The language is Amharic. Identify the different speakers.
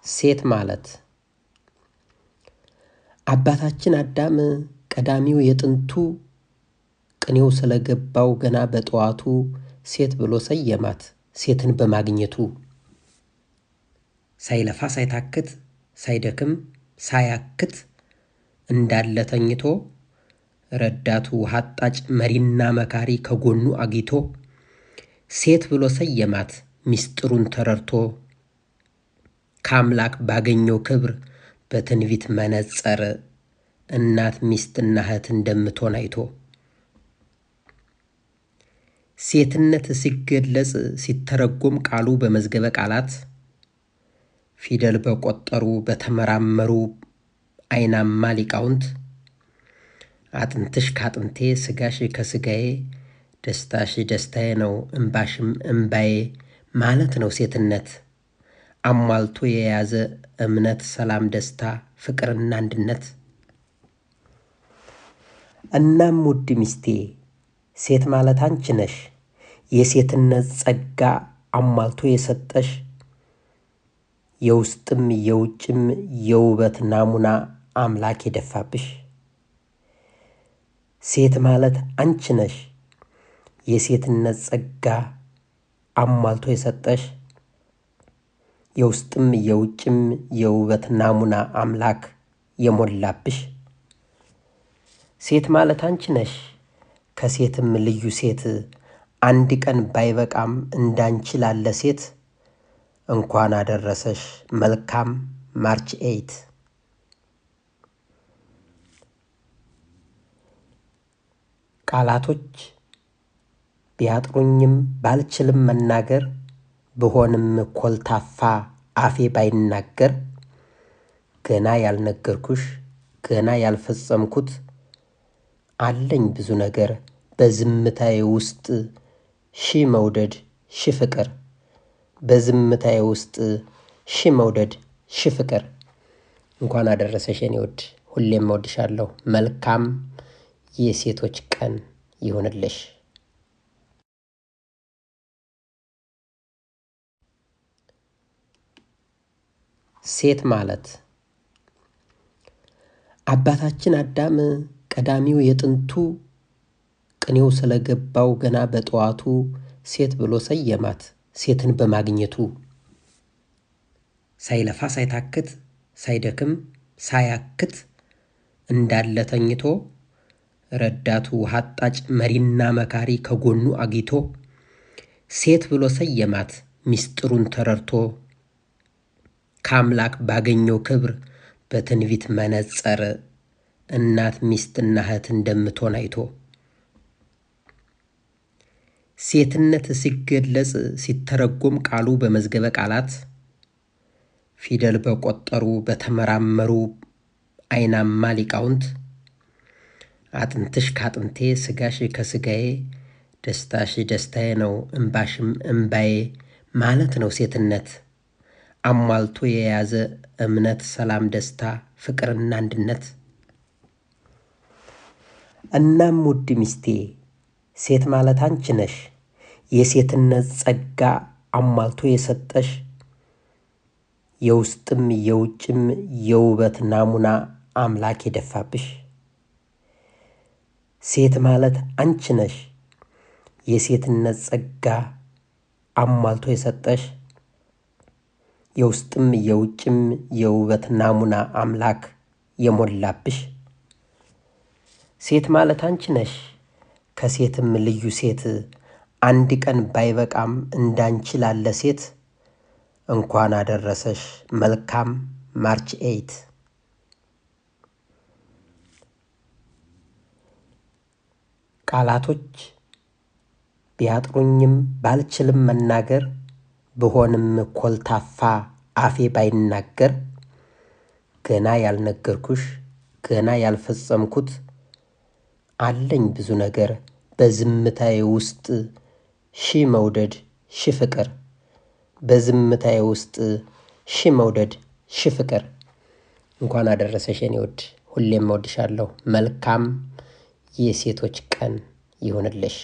Speaker 1: ሴት ማለት አባታችን አዳም ቀዳሚው የጥንቱ ቅኔው ስለገባው ገና በጠዋቱ ሴት ብሎ ሰየማት ሴትን በማግኘቱ። ሳይለፋ ሳይታክት ሳይደክም ሳያክት እንዳለ ተኝቶ ረዳቱ ውሃጣጭ መሪና መካሪ ከጎኑ አግኝቶ ሴት ብሎ ሰየማት ሚስጥሩን ተረድቶ። ከአምላክ ባገኘው ክብር በትንቢት መነጸር እናት ሚስትና እህት እንደምትሆን አይቶ። ሴትነት ሲገለጽ ሲተረጎም ቃሉ በመዝገበ ቃላት ፊደል በቆጠሩ በተመራመሩ አይናማ ሊቃውንት አጥንትሽ ካጥንቴ ስጋሽ ከስጋዬ ደስታሽ ደስታዬ ነው እንባሽም እንባዬ ማለት ነው ሴትነት። አሟልቶ የያዘ እምነት ሰላም ደስታ ፍቅርና አንድነት። እናም ውድ ሚስቴ ሴት ማለት አንቺ ነሽ የሴትነት ጸጋ አሟልቶ የሰጠሽ የውስጥም የውጭም የውበት ናሙና አምላክ የደፋብሽ። ሴት ማለት አንቺ ነሽ የሴትነት ጸጋ አሟልቶ የሰጠሽ የውስጥም የውጭም የውበት ናሙና አምላክ የሞላብሽ። ሴት ማለት አንቺ ነሽ ከሴትም ልዩ ሴት አንድ ቀን ባይበቃም እንዳንቺ ላለ ሴት እንኳን አደረሰሽ መልካም ማርች 8። ቃላቶች ቢያጥሩኝም ባልችልም መናገር ብሆንም ኮልታፋ አፌ ባይናገር ገና ያልነገርኩሽ ገና ያልፈጸምኩት አለኝ ብዙ ነገር በዝምታዬ ውስጥ ሺ መውደድ ሺ ፍቅር። በዝምታዬ ውስጥ ሺ መውደድ ሺ ፍቅር። እንኳን አደረሰሽ የኔ ውድ፣ ሁሌም እወድሻለሁ። መልካም የሴቶች ቀን ይሁንልሽ። ሴት ማለት አባታችን አዳም ቀዳሚው የጥንቱ ቅኔው ስለገባው ገና በጠዋቱ ሴት ብሎ ሰየማት ሴትን በማግኘቱ። ሳይለፋ ሳይታክት ሳይደክም ሳያክት እንዳለ ተኝቶ ረዳቱ ውሃጣጭ መሪና መካሪ ከጎኑ አግኝቶ ሴት ብሎ ሰየማት ሚስጥሩን ተረድቶ። ከአምላክ ባገኘው ክብር በትንቢት መነጸር እናት ሚስትና እህት እንደምትሆን አይቶ። ሴትነት ሲገለጽ ሲተረጎም ቃሉ በመዝገበ ቃላት ፊደል በቆጠሩ በተመራመሩ አይናማ ሊቃውንት አጥንትሽ ካጥንቴ ስጋሽ ከስጋዬ ደስታሽ ደስታዬ ነው እንባሽም እንባዬ ማለት ነው ሴትነት። አሟልቶ የያዘ እምነት ሰላም ደስታ ፍቅርና አንድነት። እናም ውድ ሚስቴ ሴት ማለት አንቺ ነሽ የሴትነት ጸጋ አሟልቶ የሰጠሽ የውስጥም የውጭም የውበት ናሙና አምላክ የደፋብሽ። ሴት ማለት አንቺ ነሽ የሴትነት ጸጋ አሟልቶ የሰጠሽ የውስጥም የውጭም የውበት ናሙና አምላክ የሞላብሽ። ሴት ማለት አንቺ ነሽ ከሴትም ልዩ ሴት አንድ ቀን ባይበቃም እንዳንቺ ላለ ሴት እንኳን አደረሰሽ መልካም ማርች 8። ቃላቶች ቢያጥሩኝም ባልችልም መናገር ብሆንም ኮልታፋ አፌ ባይናገር ገና ያልነገርኩሽ ገና ያልፈጸምኩት አለኝ ብዙ ነገር በዝምታዬ ውስጥ ሺ መውደድ ሺ ፍቅር። በዝምታዬ ውስጥ ሺ መውደድ ሺ ፍቅር። እንኳን አደረሰሽ የኔ ውድ፣ ሁሌም እወድሻለሁ። መልካም የሴቶች ቀን ይሁንልሽ።